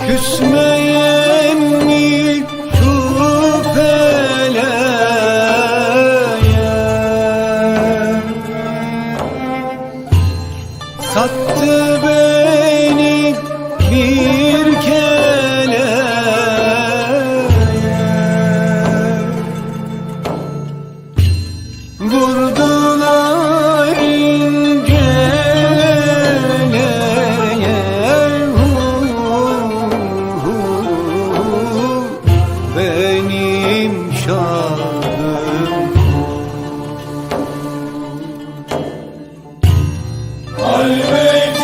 Küsmeyen mi şu feleğe? Sattı beni bir keleğe. Vurdular ince benim şahım.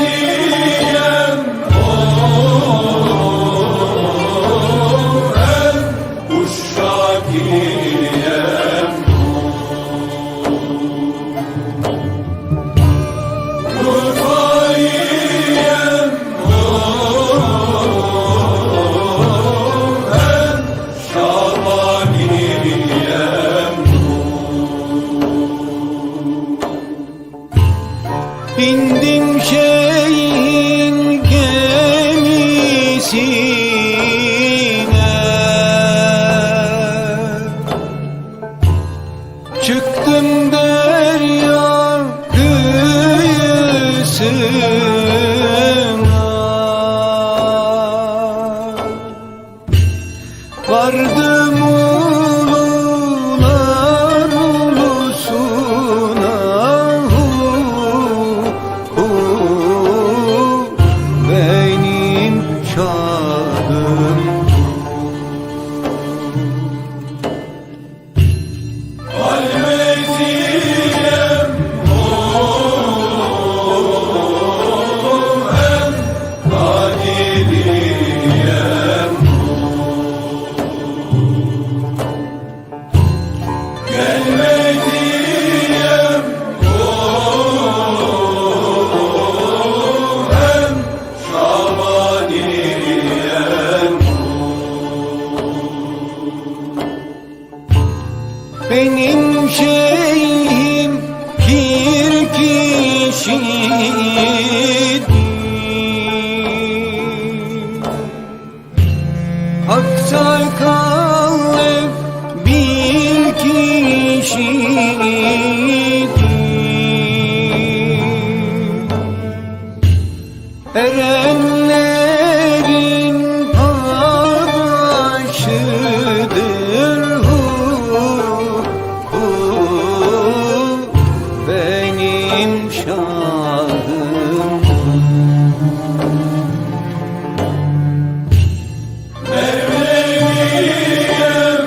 Halvetiyem hem uşakiyem Rufayiyem hem Şabaniyem. Bindim şeyin gemisine, çıktım derya kıyısına, vardım ulular ulusuna. Benim şahım. Halvetiyem hem kadiriyem. Gelmediyem hem Şabaniyem. Benim şeyhim bir kişidir, Hak'ta kalep bir kişidir. Erenlerin padaşıdır benim şahım. Mevleviyem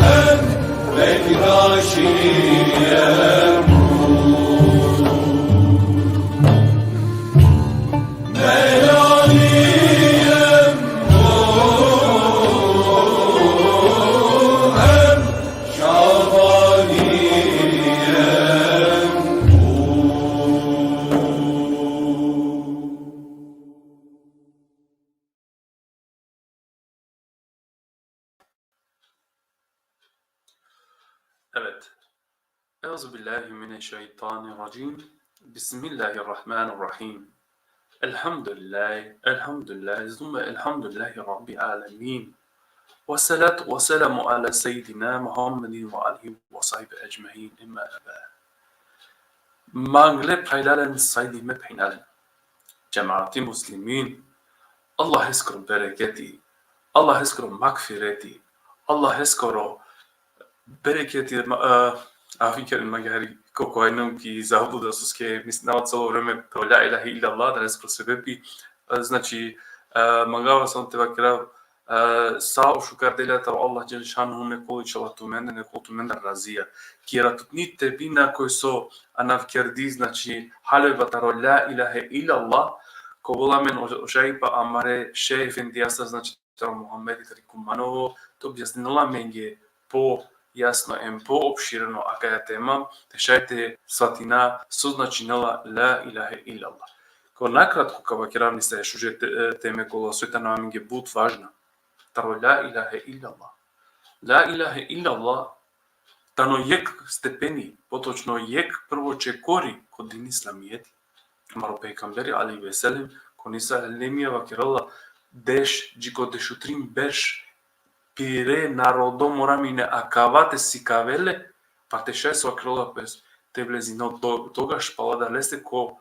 hem Bektaşiyem. Melaliyem hem Şabaniyem. Evet. Euzubillahimineşşeytanirracim. Bismillahirrahmanirrahim. Elhamdülillah, zümme elhamdülillahi Rabbil alemin. Ve salatu ve selamu ala seyyidina Muhammedin ve alihi ve sahbihi ecmaîn imma ba'd. Mangle praylalen saydi me peynalen. Cemaati muslimin. Allah eskro bereketi. Allah eskro magfireti. Allah eskro bereketi afi kerim magari колко едnom ги забуда со ке мислева цело време про ла илаха илlallah, да не се себепи, значи магава сон те вакира сао шукарделята Allah Джелшану не количала ту мене, не колту мене разија. Киратутни тебина кој со анавкерди, значи халевата ро ла илаха илlallah, ко воламен ошаипа амаре ше ефендијаса, значи тро Мухаммеди Тарикуманово, то објаснила менге по јасно по-обширено ака е тема, тешајте сватина созначинала ла илаха илlallah. Ко накратко кава керамни се шуже теме кола сојта на менге бут важна. Таро ла илаха илlallah. Ла илаха илlallah тано јек степени, поточно јек прво чекори код дин исламијети. Маро пейгамбери али веселим кониса лемија вакирала деш джико дешутрим беш пире народо морамине акавате си кавеле, па те шест вакрила пес те влезино тогаш пала да лесте ко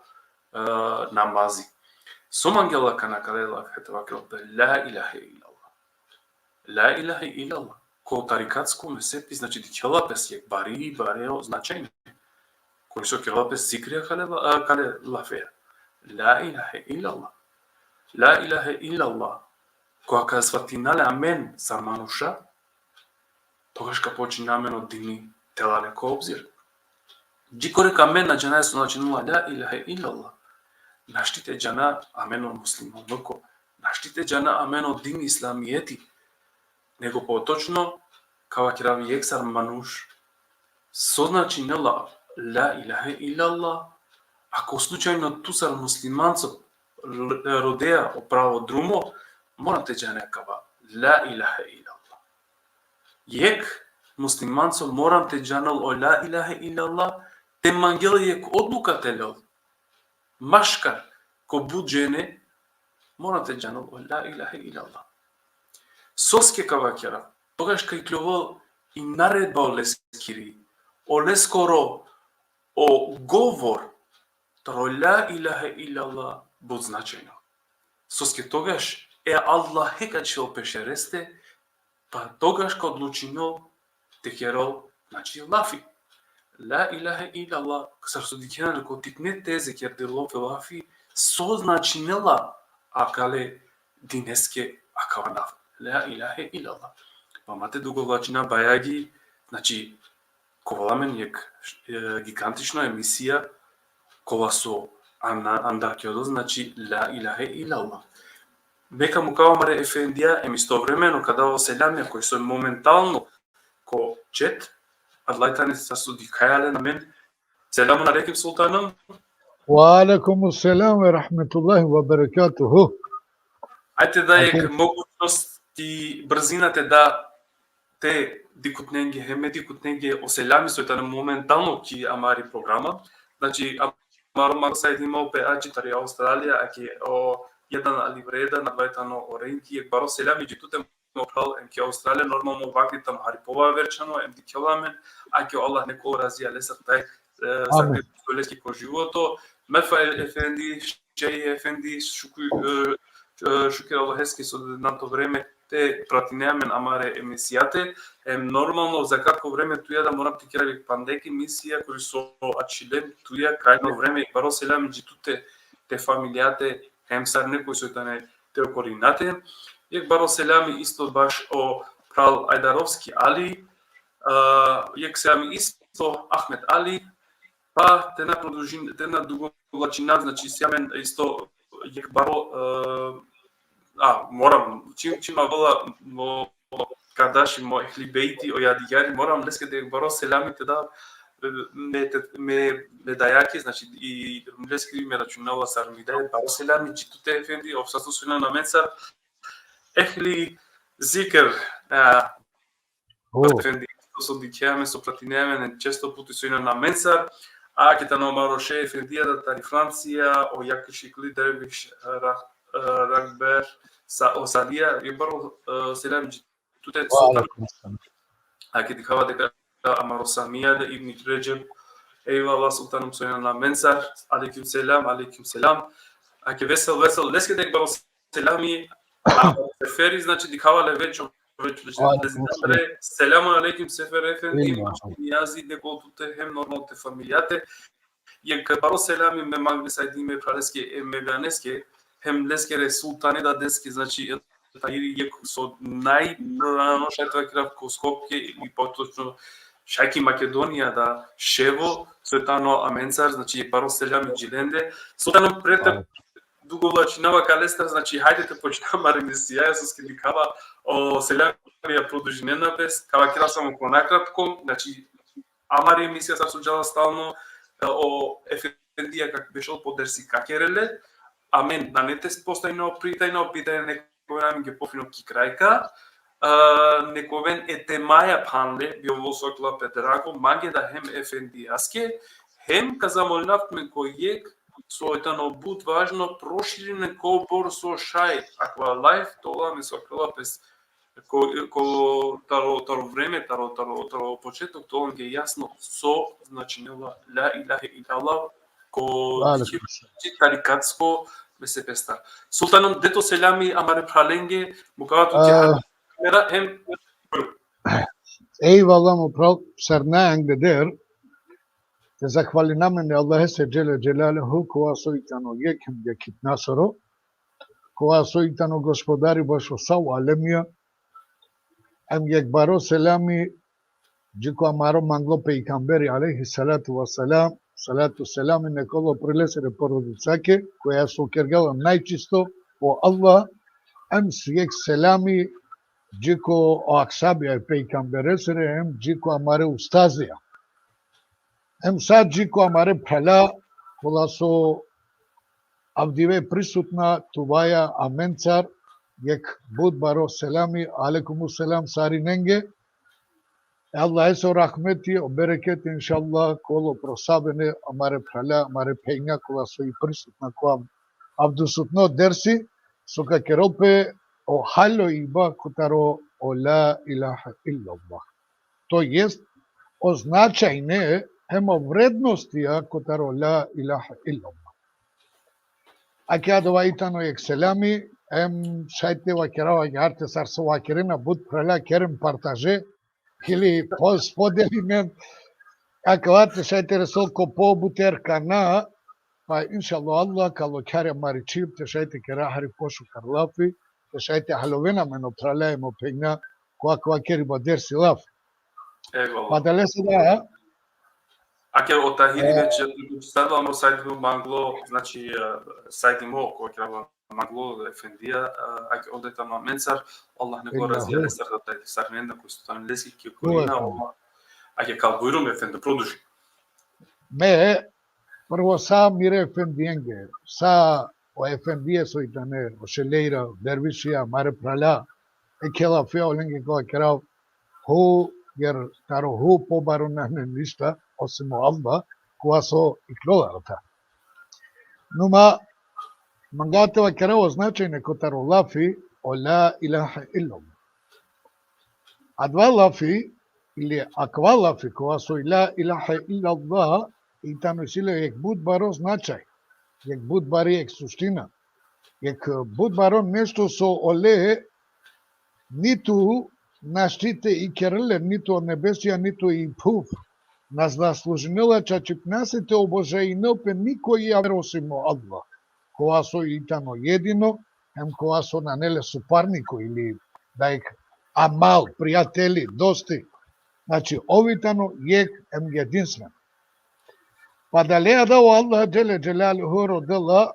намази. Сом ангела канакадела хете вакрила ла илаха илlallah. Ла илаха илlallah. Ко тарикатско месепи, значи дикела пес јек бари барео значајне. Кој со кела пес сикрија кале лафеа. Ла илаха илlallah. Ла илаха илlallah. Кога сватинале амен за мануша, тогаш ка почине амен од дини тела неко обзир. Джикоре амен на джана со начинува ла илаха илlallah. Наштите джана амен од муслимон ноко. Наштите джана амен од дин исламијети. Него поточно кава кирави ексар мануш соначинела ла илаха илlallah. Ако случајно тусар муслиманцо родеа оправо друмо, morate džanekava, la ilaha illallah. Jek muslimanco moram te džanal o la ilaha illallah, te mangele jek odluka telel. Maškar, ko bud žene, moram te džanal o la ilaha illallah. Soske kavakjara, тогаш кај клювал и наредба о лескири, о лескоро, о говор, тро ла илаха илlallah буд значајно. Соске тогаш Allah hekachil pešereste, pa тогаш ка одлучино те керол, значи лафи. Ла илаха илlallah, ксар судикена ко титне тезе кер дело лафи, со значинела акале динеске акаванав. Ла илаха илlallah. Па мате дуговлачина бајаги, значи коваламен јек гигантична емисија кова со андаркиодо, значи ла илаха illallah. Нека му кавамаре ефендија истовремено кадао селамија кој со моментално ко чет адлајтане са судикајале на мен. Селамун алейкум султанам. Wa alaikum assalam wa rahmatullahi wa barakatuhu. Ајте да е могуćност и брзината да те дикутненге хеме дикутненге оселами сојтане моментално ки амари програма. Значи амаро сајд имал пеачи тари Австралија аки о jedan ali vredan advaitano orenki ek baro selam jitute mokal em ki Australia normalno vakti tam haripova verčano em dikelamen aki Allah neko razia lesar taj sakre soleski ko životo mefa efendi şey efendi şükür Allah heski so na to vreme te pratineamen amare emisijate normalno za kratko vreme tuja da moram ti kiravi pandeki misija koji so achilem tuja krajno vreme ek baro selam jitute te familijate Хемсар некој сојтане те окоринате. Јек баро селами исто баш о Прал Ајдаровски Али, јек селами исто Ахмет Али, па те на продолжин, те на дуговлачина, значи сјамен исто јек баро морам чима вала во кадаши мо хлибејти о јадијари, морам леске да јек баро селами те да ме дајаки, значи и млески ме рачунала сармидај, баро селами читуте ефенди, обсасто суна на менсар, ехли зикер, ефенди, со дикјаме, со платинеме, често пути суна на менсар, а ке тано мароше ефендија да тари Франција, о јаки шикли дервиш рагбер, о садија, и баро селами читуте, а ке дикава дека Amaro Samia de Ibn Recep. Eyvallah sultanım soyana mensar. Aleyküm selam. Ake vesel. Leske dek baro selami. Feri znači dikavale već Aleykümselam. Selamun aleyküm Sefer Efendi, İlmi. Niyazi de Goltute, hem normalte familiate. Jek baro selami me magli sajdi me praleske me vlaneske, hem leskere sultane da deske, znači taj jek so šajtva krav ko Skopje ili potočno Šajki Makedonija da Ševo, Светано Аменцар, значи паро селями джиленде. Султаном прета дуговлачинава калестар, значи хајдете почнама ремисија, со ски викава о селями ја продужинена без, кава кира само понакратко, значи амари емисија са суджала стално о Ефендија как бешол подерси какереле, амен, на нете постојно питање некој нами ги пофино ки крајка, нековен етемаја панле, биоволсокла педраго, маге да хем Ефендијаске, хем казамолнавтме кој јек, со етано буд важно проширене колбор со шај, аква лайф тола ми сокрила пес ко таро време, таро почеток, тоа ги јасно со значинела ла илахе илаллах, ко тарикатско се песта. Султаном дето селями амаре праленге, мукавато ќе hem Eyvallah mupral sernaeng der. Te zahvaliname ne Allahe se Celle Celaluhu koja su itano jekim gekit nasoro, koja su itano gospodari baš sav alemija, em yek baro selami jiko amaro manglo peikamberi alaihi salatu wassalam, salatu selami nekolo prilesere porodičake, koja su kergala najčisto o Allah, em yek selami jiko o aksabi peygamberesere hem jiko amare ustazia. Hem sad jiko amare phala kolaso avdive prisutna tuvaya amencar yek bud baro selami alekumus selam sarinenge. Allah eso rahmeti o bereket inşallah kolo prosabene amare phala amare peyna kolaso prisutna ko avdusutno dersi soka kerope o halo iba kutaro o la ilaha illallah. To jest označajne hemo vrednostija kutaro la ilaha illallah. A kada vaitano ekselami hem šajte vakirava jarte sarsa vakirina bud prela kerim partaže ili podelimen akvate šajte resol ko pobuter kana pa inšallah Allah kalo kare maričib te šajte kera hari pošu karlafi شايته حلوينا من أبطالله مبينا كوا كيربا دير سلاف. هذا ليس ده. Ако од тахири веќе ставаме сајтот Мангло, значи сајт мо кој ќе Мангло Ефендија, ако одете на Менцар, Аллах не го разјаде срдата и сарненда кој стан лески ки коина, ако калбуирум Ефенди продужи. Ме прво са мире Ефендиенге, са o Efendiye soitane, o Şeleira, Dervişiya, Mare Prala, Ekela Fea Olenge Koa Kerav, Hu yer taro hu po baronane ništa, osim Allah, koja so iklolarata. Numa, mangateva Kerav značajne kotaro lafi o la ilaha illallah. A dva lafi, ili akva lafi, koja so la ilaha illallah, i tamo sile jek bud baro značaj. Jek bud bari jek suština. Jek bud baro nešto so ole nitu naštite i kerele, nitu od nebesija, nitu i puf. Nas zaslužnila čačipnasite obožajino pe niko ja verosimo Allah. Koja so i tamo jedino, hem koja so na nele suparniku ili da jek amal, prijateli, dosti. Znači, ovitano jek hem jedinstven. Pa da lea da o Allah Jelle Jelaluhu rodila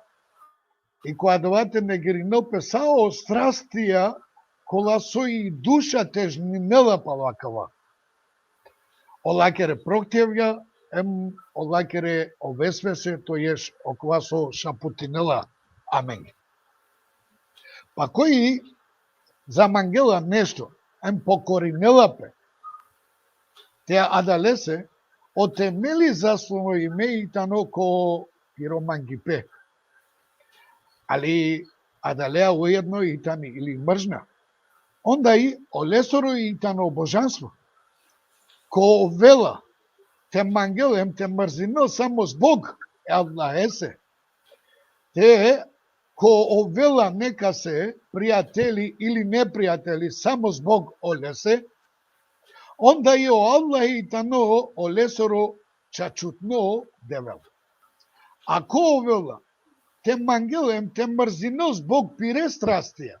i коадавате негирино песао страстија кола со и душа тежнинела палакава. Олакере проктевја, олакере овесвесе, то еш окова со шапутинела. Амен. Па кои замангела нешто, покоринела пе, те адалесе, отемели заслоно име и тано ко пиромангипе. Ali adalea ujedno i tani ili mržnja. Onda i olesoro i tano božanstvo. Ko vela te mangelem te mrzino samo zbog Allah ese. Te ко овела нека се пријатели или непријатели само због олесе, онда и о Аллах и тано олесоро чачутно девел. Ако овела те мангелем те мрзино због пире страстија,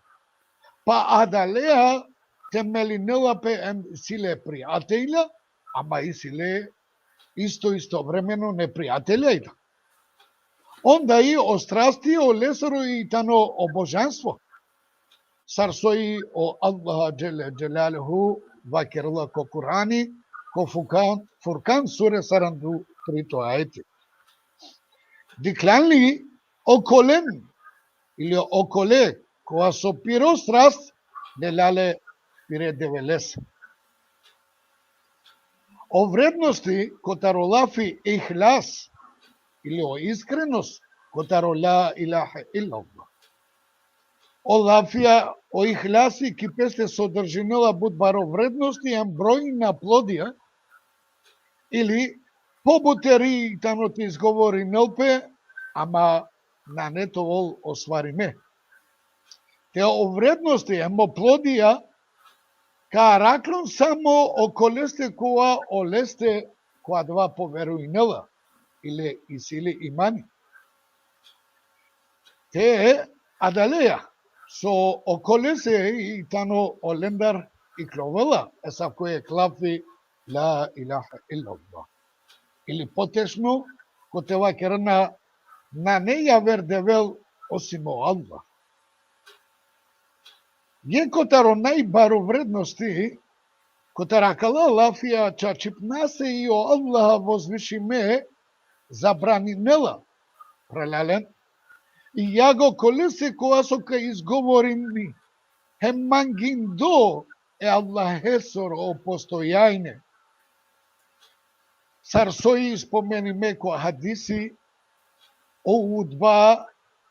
па адалеа те мелинела пе силе пријателја, ама и силе истовремено непријателја и така. Онда и о страсти, о лесоро и тано о божанство. Сарсои о Аллаха джеле джелалеху вакерла ко Курани, ко Фуркан суре 43 ајети. Дикланли о колен или о коле која со пиро страст делале пире девелес. О вредности котаролафи ихлас или о искреност котарола илаха илаллах. О лафија, о ихласи ки песте содржинела будбаро вредности ам бројна плодија или побутери тано ти изговори нелпе, ама на нетовол освариме. Те о вредности ам о плодија ка раклон само о колесте која олесте која два поверуинела или и сили имани. Те адалеја со околесе и тано олендар и кловела, еса кој клафи ла илаха илlallah. Или потешно, ко те вакерна на неја вердевел осимо Аллах. Ге котаро најбаро вредности, котаракала лафија чачипнасе и о Аллаха возвишиме забранинела, прелален, и ја го колесе која со ка изговорини, хем мангиндо е Аллахесор о постојајне. Сарсои спомениме која хадиси, о удба,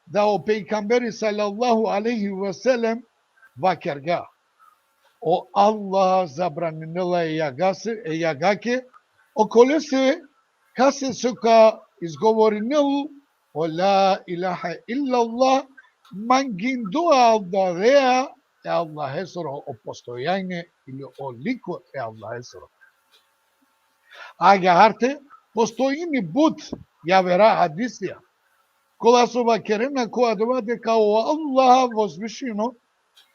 да о пејкамбери салаллаху алейхи васелем, вакерга. О Аллах забранинела е јагаке, о колесе касе со ка изговоринел о ла илаха илlallah мангиндоа алдареа е Аллахесоро о постојање или о лико е Аллахесоро. Аѓа харте, постојини буд ја вера хадисија, кола со вакерена која дова дека о Аллаха возвишено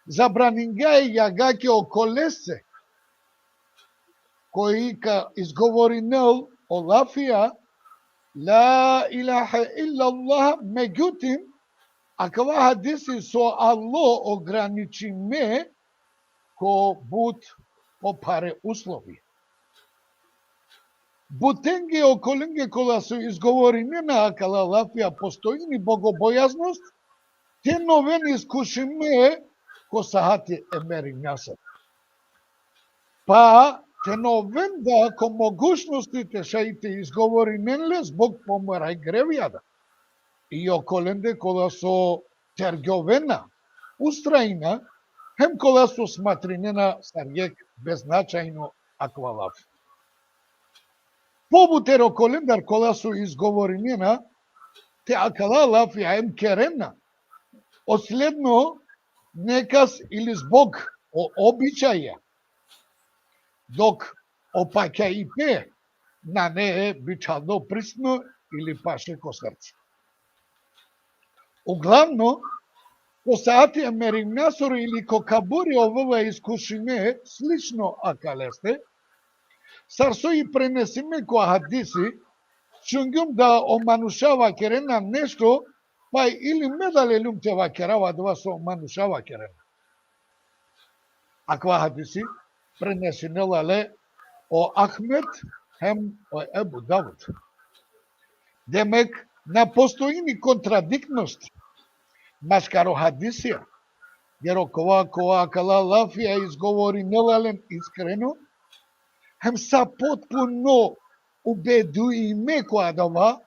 забранинга е јагаке о колесе, кој ка изговоринел о лафија ла илаха илlallah, меѓутим, аква хадиси со Алло ограничиме ко буд по паре услови. Бутенге околенге кола се изговори на акала лафија постојни богобојазност, те новен искушиме ко сахати емери мясат. Па, те новен да ко могушностите шаите изговори ненле због помера и гревијада. И околенде кола со тергјовена, устрајна, хем кола со сматринена сарјек безначајно аква лафија. Побутер околендар кола со изговоринена, те акала лафија ем керена, оследно некас или због о обичаја, док опаќа и пе на не е бичално присно или паше ко срце. Углавно, ко саати емеринасор или ко кабури овова искушиме слично акалесте, сарсо и пренесиме ко хадиси, чунгјум да оманушава керена нешто, па или медале лум те вакерава два со оманушава керена. Аква хадиси пренесинела ле о Ахмед хем о Ебу Давуд. Демек, на постојни контрадиктности, маскаро хадисија, јеро која акала лафија изговори нелален искрено, хем са потпуно убедуиме која дава,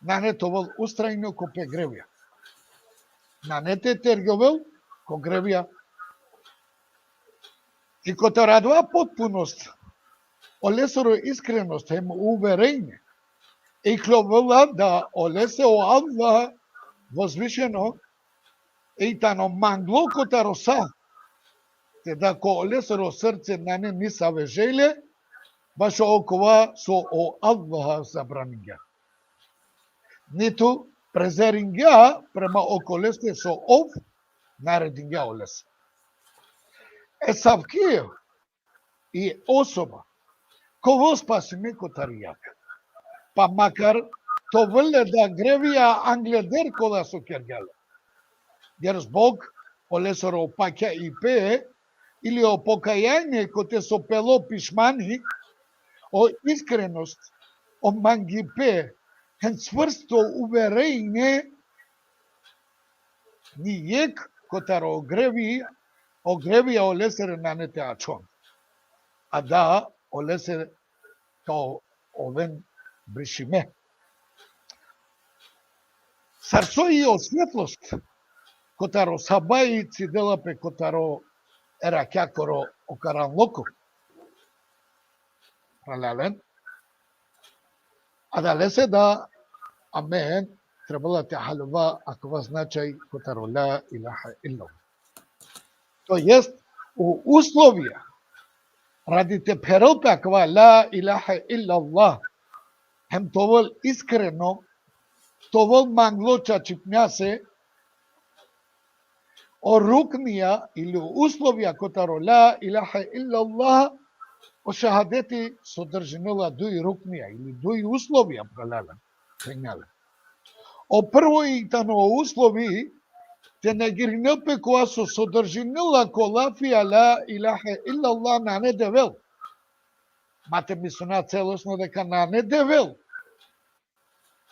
на нетовол устрајно ко пе гревија. На нете тергјовел ко гревија. И кото радува потпуност, олесоро искреност, хем уверење, и кловела да олесе о Аллах возвишено ејтано мангло котаро са, те да коолесеро срце на не ни савежеле, баш окова со о Аллаха забранинга. Ниту презеринга према околесте со ов нарединга олес. Савкиев и особа, ково спасиме котаријак. Па макар то въле да гревија англедер кола со кергеле. Јер Бог олесоро опаќа и пее, или о покаяние коте со пело пишмани, о искреност, о мангипе, хен сврсто уверење, ни јек котаро огревија олесере на нете ачон. А да, олесере као овен бришиме. Сарсо и осветлост, котаро сабаи циделапе котаро еракјакоро окаранлоко. Паралелен. А да лесе да амен требала те халува аква значај котаро ла илаха илла. То jest у условија ради те перопе аква ла илаха илла Allah, хем товол искрено, товол манглоча чипњасе, о рукнија или условија котаро ла илаха илла Allah, о шахадети содржинела дуи рукнија или дуи условија пралелен. О прво и тано услови те негирнелпе која со содржинела колафија ла илаха илла Allah на не девел. Мате мислена целосно дека на не девел.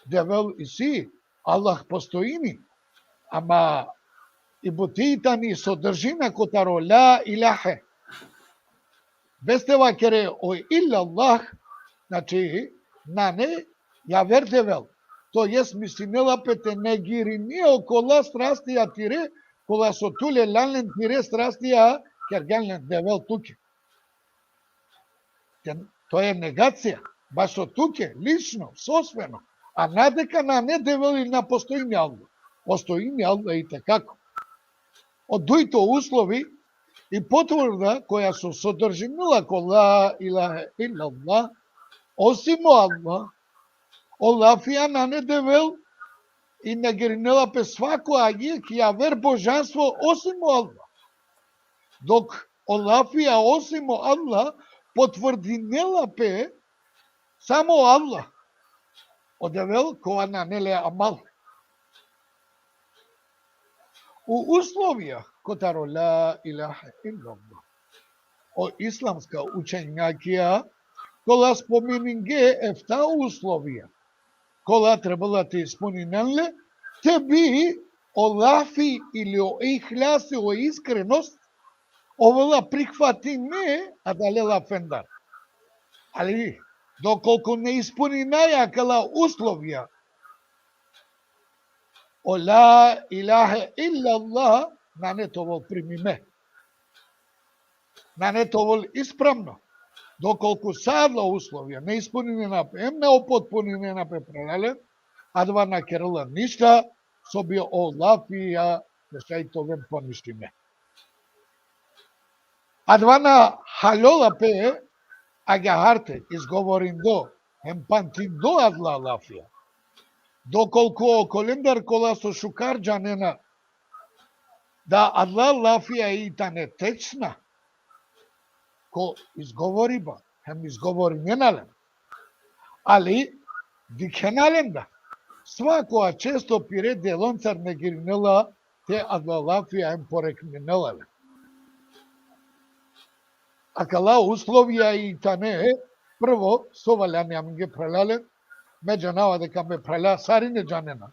Девел и си, Аллах постоини, ама и бутита ни содржина котаро ла илаха. Без тева кере о илла Аллах, значи на не ја вердевел. То јес мислинела пете негиринио кола страстија тире, кола со туле ланлен тире страстија кергелен девел туке. То е негација, баш со туке, лично, сосвено, а надека на не девел и на постојни Аллах. Постојни Аллах и текако. Од дуито услови и потврда која со содржинила кола илаха илла Allah, осимо Аллах, Олафија на не девел и негирнела пе свако агија ки ја вер божанство осимо Аллах. Док Олафија осимо Аллах потврдинела пе само Аллах. Одевел која на неле амал. У условија котаро ла илаха илла Allah, о исламска учењакија, кола споменинге ефта условија, кола требала те исполнинеле, те би олафи или о ихляси, о искреност, овела прихватиме, а далела фендар. Али, доколку не исполнinaја кала условија, о ла илаха илла Allah, на не товол примиме. На не товол исправно. Доколку садла условија не исполнена пе, не опотпунена пе прелеле, а два на керла ништа, соби олафија, дешајтовен поништиме. А два на халола пе, агахарте, изговорин до, емпантин до адла лафија. Доколку о колендар кола со шукар джанена, да адла лафија и тане течна, ко изговори ба, хем изговори неналем. Али, дикеналем да. Свакоа често пире делонцар негирнела, те адла лафија ем порекненелале. А кала условија и тане, прво, совалјани ам ги прелале, меѓа нава дека ме прела сарине джанена.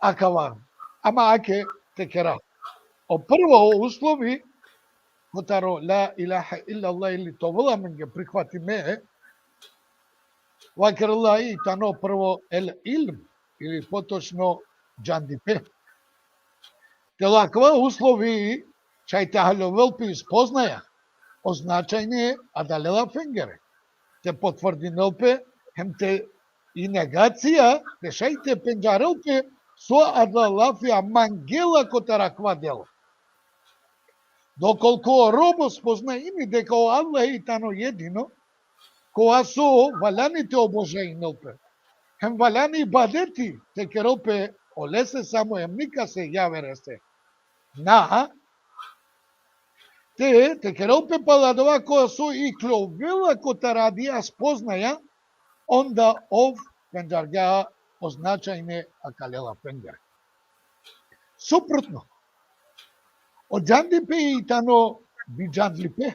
А кала, ама аке текера. О прво услови, котаро ла илаха илла Allah или товола мен ги прихвати ме, вакерла и тано прво ел илм, или поточно джандипе. Телаква услови, чај те халовелпи испознаја, означајне адалела фенгере. Те потврдинелпе, хем те и негација, дешајте пенджарелпе со адалафија мангела котара квадела. Доколку робо спозна ими дека Аллах е тано едино, која со валяните обожајнелпе, хем валяни бадети, те керопе олесе само емника се јавере се. На, те керопе паладова која со и кловела кота радија спознаја, онда ов пенджарга означајне акалела пенджар. Супротно, оджандипе и тано биджандлипе,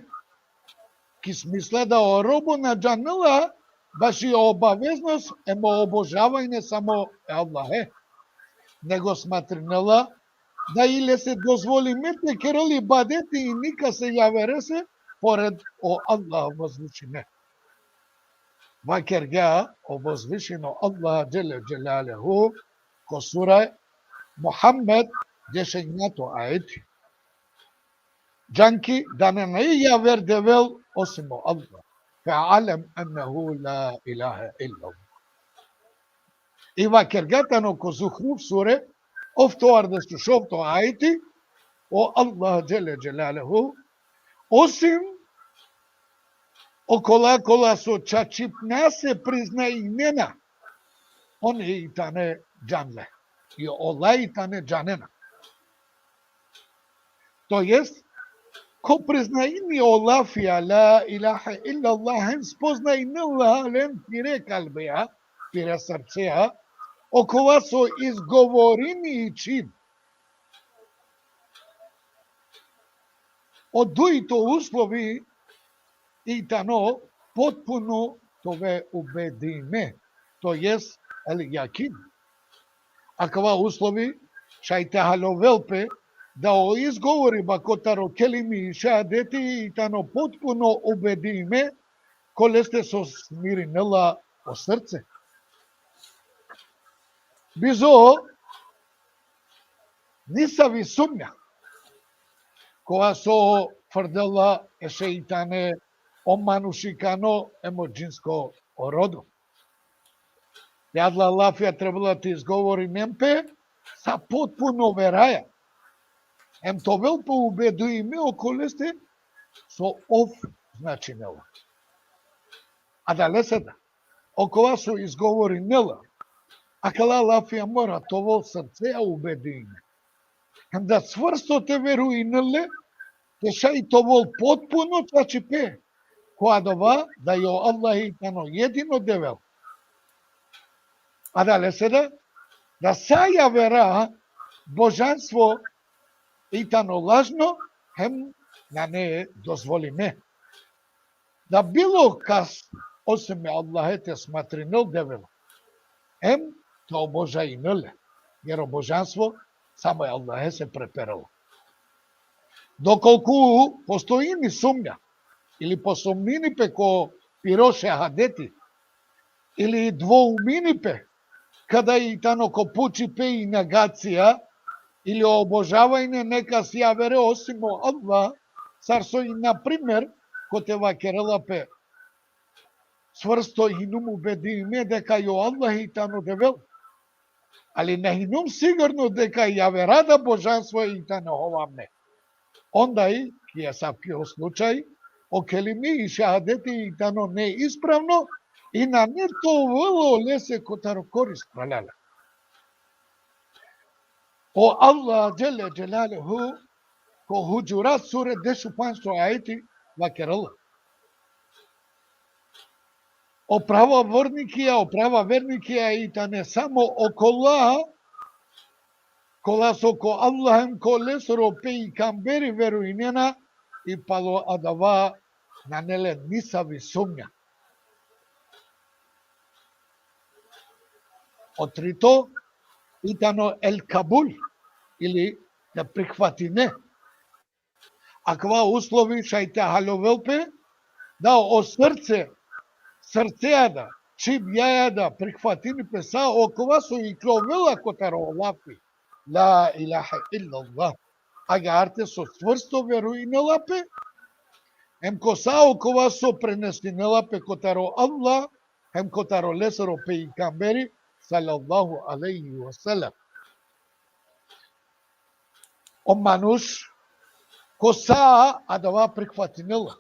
ки смисла да оробо на джанела, баши обавезност емо обожавајне само Аллахе, него сматринела да иле се дозволи мете кероли бадети и ника се јавере се поред о Аллах возвишене. Вакерга о возвишено Аллах джеле джелалеху ко сура Мухаммед дешењато ајети. Джанки да не јавер девел осимо Аллах. فَعَلَمْ أَنَّهُ لَا إِلَهَ إِلَّا اللَّهُ. И вакергатано ко Зухруф суре, офтоардесто шовто ајти, о Аллах джеле джелалеху, осим кола со чачипна се призна имена, он е и тане джанле, и ола и тане джанена. То jest, ko prizna inni Olafija, la ilaha illa Allah, spozna inni Allah, len pire kalbeja, pire srceja, okova so izgovorini i čin. Od duito uslovi i tano potpuno tove ubedime, to jest el jakin. Akva uslovi šajte halovelpe, да о изговори бакотаро келими и шаадети и тано потпуно убедиме коле сте со смиринела о срце. Бизо нисави сумња, која со тврдела е шеитане оманушикано емо джинско ородо. Јадла лафија требала ти изговори немпе са потпуно вераја. Ем товел по убедуиме околесте со ов значинела. А да леседа, окола со изговори нела, а кала лафија мора товол срце убедуиме. Ем да сврсто те веруи неле, те шај товол потпуно чачипе, која дова да ја Аллах и тано едино девел. А да леседа, да саја вера божанство и тано лажно, хем на не дозволиме. Да било кас, осме Аллахете сматринел девел, хем то обожајнеле, jer обожанство само Аллахе се преперало. Доколку постоини сумња, или посомнинипе ко пироше хадети, или двоуминипе, када и тано ко пучипе и негација, или обожавајне нека си ја вере осимо Аллах, царсо и например, ко те вакерелапе, сврсто хинум убедиме дека ја Аллах и тано девел, али не хинум сигурно дека ја верада божанство и тано ховамне. Онда и, кија сапкио случај, окелими и шахадети и тано не исправно, и на нето вело лесе котаро корист праляля. O Allah Celle Celaluhu ko Hucurat sure 500 ayeti vakerala. O prava vernikija i ta ne samo okola, kola so ko Allahem kolesro pe i kamberi veruinena i palo adava na nele nisavi sumnja. Otrito, itano el Kabul, ili da prihvatine. Akva uslovi šajte halovelpe, da o srceada, čim jajada prihvatini pesa, okova su i klovela kotaro lapi. La ilaha illallah. Aga arte so čvrsto veruine lape, em kosa okova so prenesine lape kotaro Allah, em kotaro lesero pe i kamberi, sallallahu alaihi wa sallam. o Manush, коса адава прихватинела.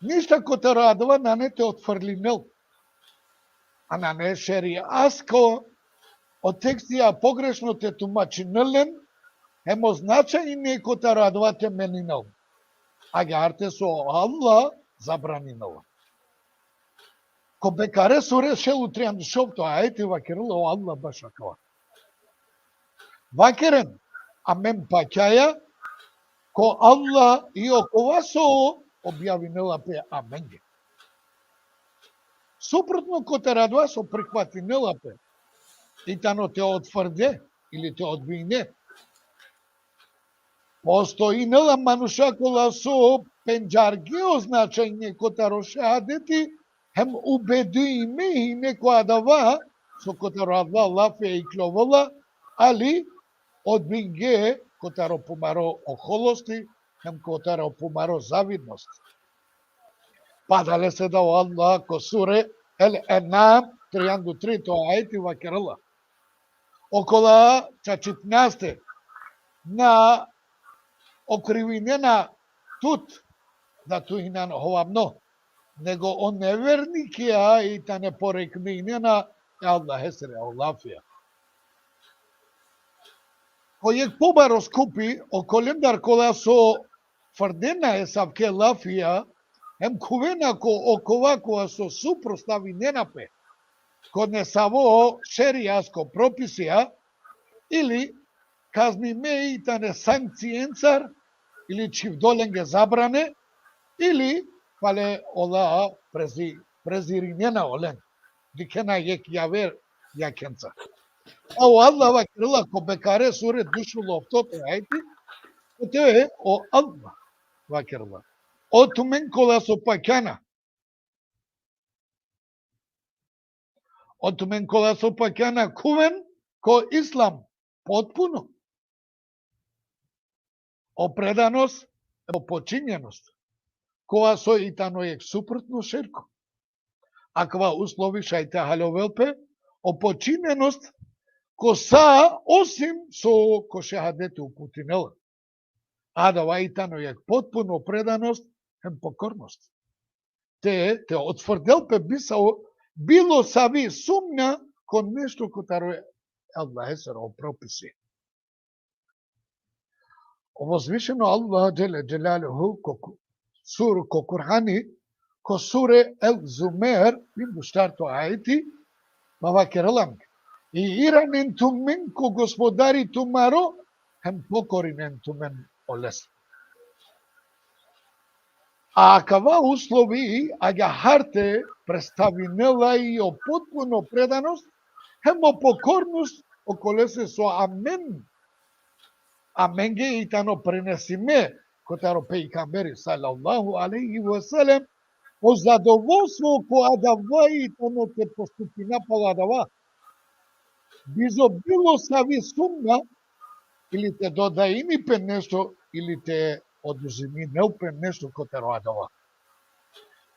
Ништа кота радова на не те отфрлинел. А на не шериаско од текстија погрешно те тумачинелен, емо значај не кота радова те менинел. А гярте со Аллах забранинела. Ко бекаре суре шел утријан шопто, а ети вакерла о Аллах башакава. Вакерен, амен паќаја, ко Аллах и окова со објавинела пе аменге. Супротно ко те радува со прихватинела пе, и тано те отврде или те одбине. Постоинела мануша кола со пенџарги означајне котаро шахадети, хем убеди име и неко адава, со котаро адва лафе и кловола, али одбинге котаро помаро охолости, хем котаро помаро завидност. Падале се да Аллах ко суре Ел-Енам 33 ајти вакерала. Окола 14 на окривинена тут да туинан ховамно, него он неверникија и та не порекнинена Аллах есре Аллафија. Кој побаро скупи околендар кола со тврдена е савке лафија, ем кувена ко окова која со супростави ненапе, ко не саво шеријаско прописија, или казни ме и та не санкцијенцар, или чивдоленге забране, или пале ола презиринена олен, дикена јек јавер јакенца. О Аллах вакрила ко бекаре суре душу лофтото ајти, те о Аллах вакрила. О тумен кола со пакјана. О тумен кола со пакјана кувен ко ислам потпуно. О преданост, о починjeност, која со итано е супротно шерко. Аква услови шајте халовелпе, о починjeност коса осим со ко шехадете упутинела. А да итано е потпуно преданост, хем покорност. Те отврделпе било сави сумња кон нешто котаро е Аллах есеро прописи. Возвишено Аллах джеле джелалуху сур ко Кур'ани, ко суре Ел-Зумер, минду штарто ајти, мавакералам. И иранен тумен ко господари тумаро, хем покоринен тумен олес. А кава услови, ага харте представинела и о потпуно преданост, хем о покорност околесе со амен. Аменге и тано пренесиме, котаро пејкамбери салаллаху алейхи ва салем, о задоволство која дава и тано те поступи напала дава. Бизо било сави сумна, или те додаини пен нешто, или те одузими неупен нешто котаро адава.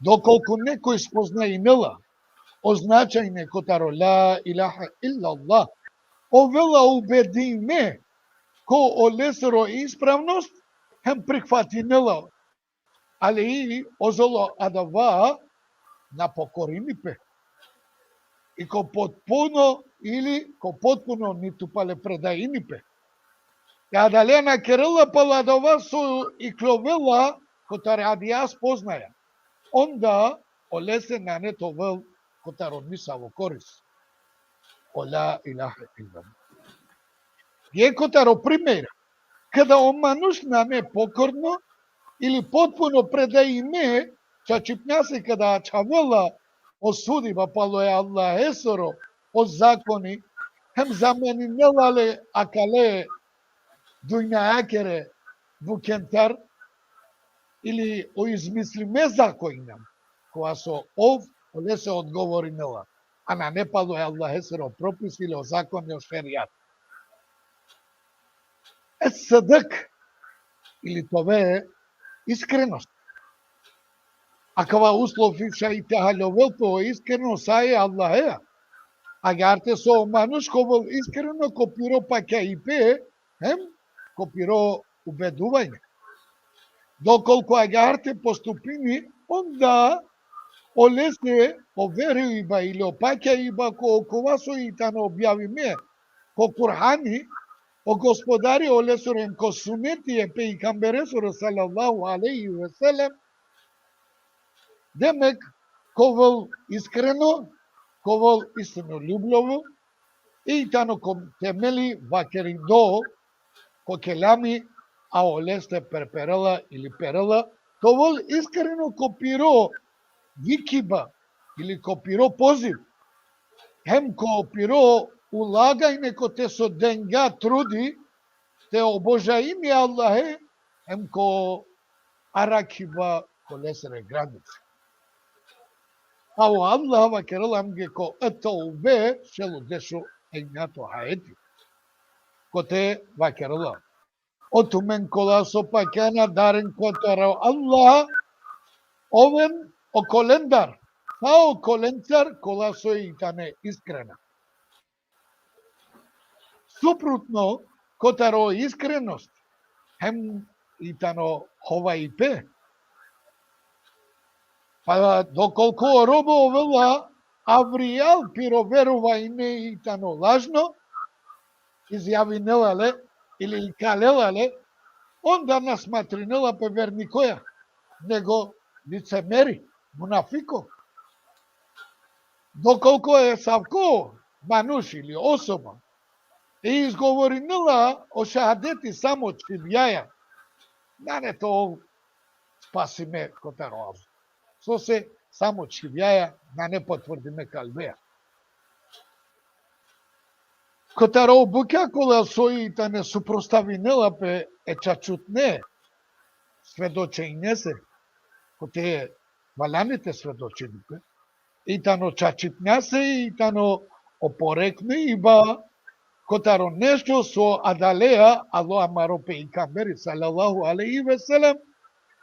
Доколку некој спозна инела, означајне котаро ла илаха иллаллах, овела убеди ме, ко олесеро исправност, хем прихватинела, али и озоло адава на покоринипе. И ко потпуно или ко потпуно ниту пале предаинипе. Ја далена керела паладова со и кловела, котаре адија спознаја. Онда олесе на нето вел котаро мисаво корис. Ола илаха илам. Је котаро примера, када омануш на не покорно или потпуно предај ме, чачипњасе када чавела осуди ба пало е Аллах есоро, о закони, хем замени нелале акале дујна акере вукентар, или о измислиме законјам, која со ов оле се одговори нела, а на не пало е Аллах есоро пропис или о закони о шеријат. Садък, или това е искреност. А кава услов и тахаловелто искрено сае Аллахеа. А гарте со мануш ковол искрено копиро паке и пе, копиро убедување. Доколку агарте поступини, онда олесе оверуиба или опаќаиба ко ковасо и тано објавиме, ко Кур'ани, о Господари олесорен ко сунети е пејгамбересоро салаллаху алейхи ве селем, демек ковол искрено, ковол истинолюбливо, и тано ко темели вакериндо, ко келами, а олесте перперела или перела, товол искрено копиро викиба или копиро позив, хем копиро улагајне ко те со денга труди, те обожаими Аллахе, хем ко аракиба ко лесере граници. Ау Аллах вакерелам ге ко ето шелу дешо егнато хаети. Ко те вакерелам. Отумен кола со пакена дарен котаро Аллах, овен о колендар. Фао коленцар кола со итане искрена. Супротно, котаро искреност, хем итано хова и пе. Па доколку робо вела Авријал пироверува и не итано лажно, изјавинелале или калелале, онда насматринела пе верникоја, него лицемери, мунафико. Доколку е Савко, мануш или особа, и изговоринела о шахадети само чивјаја, да не то спасиме котаро. Со се само чивјаја, да не потврдиме калбеја. Котаро обуќа кола сојите не супроставинела пе е чачутне, сведочење се, коте валяните сведочени пе, и тано чачитња се, и тано опорекне, иба котаро нешто со адалеја, ало амаро пејгамбери, салаллаху алейхи ве селем,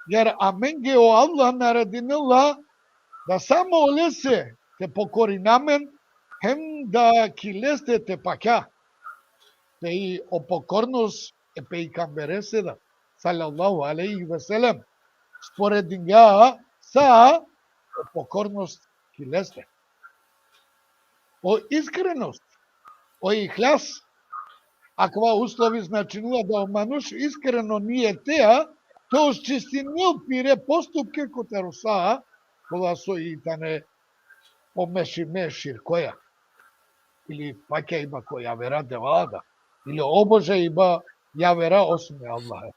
јер аменге о Аллах нарединела да само олесе те покори намен, хем да килесте те паќа. Те и о покорност е пејгамбереседа, салаллаху алейхи ве селем, според ја са о покорност килесте. О искреност, о ихляс, аква услови значинила да мануш искрено ние теа, тоа чистинил пире поступке котаро са, кола со итане помешиме ширкоја, или паќа има која вера девалада, или обожа има ја вера осме Аллахе.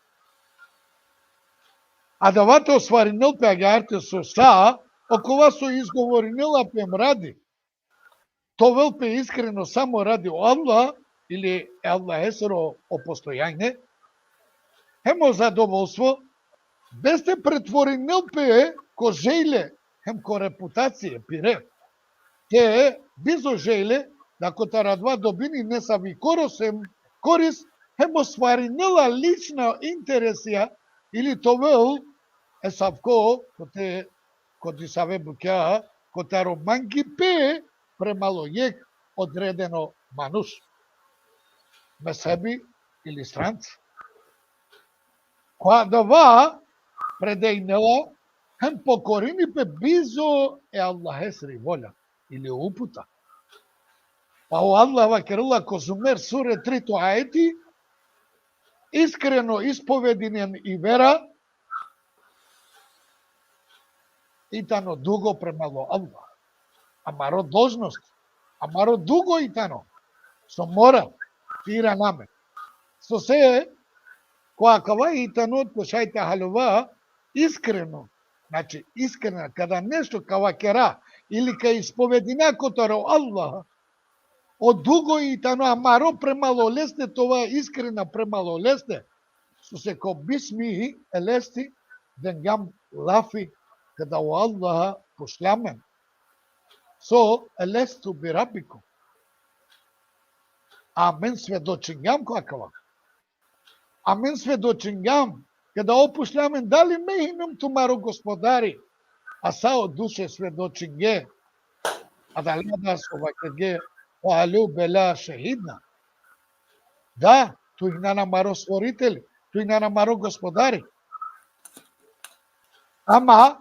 А давате осваринил пе агарте со са, окова со изговоринила пе мради, товел пе искрено само ради Аллах, или Аллах есеро о постојање, хемо задоволство, без те претворинил пе ко жејле, хем ко репутација пире. Те бизо жејле, да котара два добини не са ви корис, хем осваринила лична интересија, или товел е савко, коте коди саве букја, котаро манги пе премало јек одредено мануш. Месеби или странц. Која дава предејнела, хем покорини пе бизо е Аллахесри воля или упута. Па о Аллах вакерла ко Зумер суре 3 ајети, искрено исповединен и вера, и тано дуго премало Аллах. Амаро должност, амаро дуго и тано, со мора, тира наме. Со се, која кава и тано, кошајте халува, искрено, значи искрено, када нешто кава кера, или ка исповедина котаро Аллах, од дуго и тано, амаро премало лесте, това искрена премало лесте, со се ко бисми елести, денгам лафи, када у Аллаха пошлямен, со елесту би рабику. Амен сведочињам какава. Амен сведочињам, када опушлямен, дали мехинум тумаро Господари, а сао душе сведочиње, а дали да со вакеге оалю бела шехидна. Да, Тој на маро створители, тој на маро господари. Ама,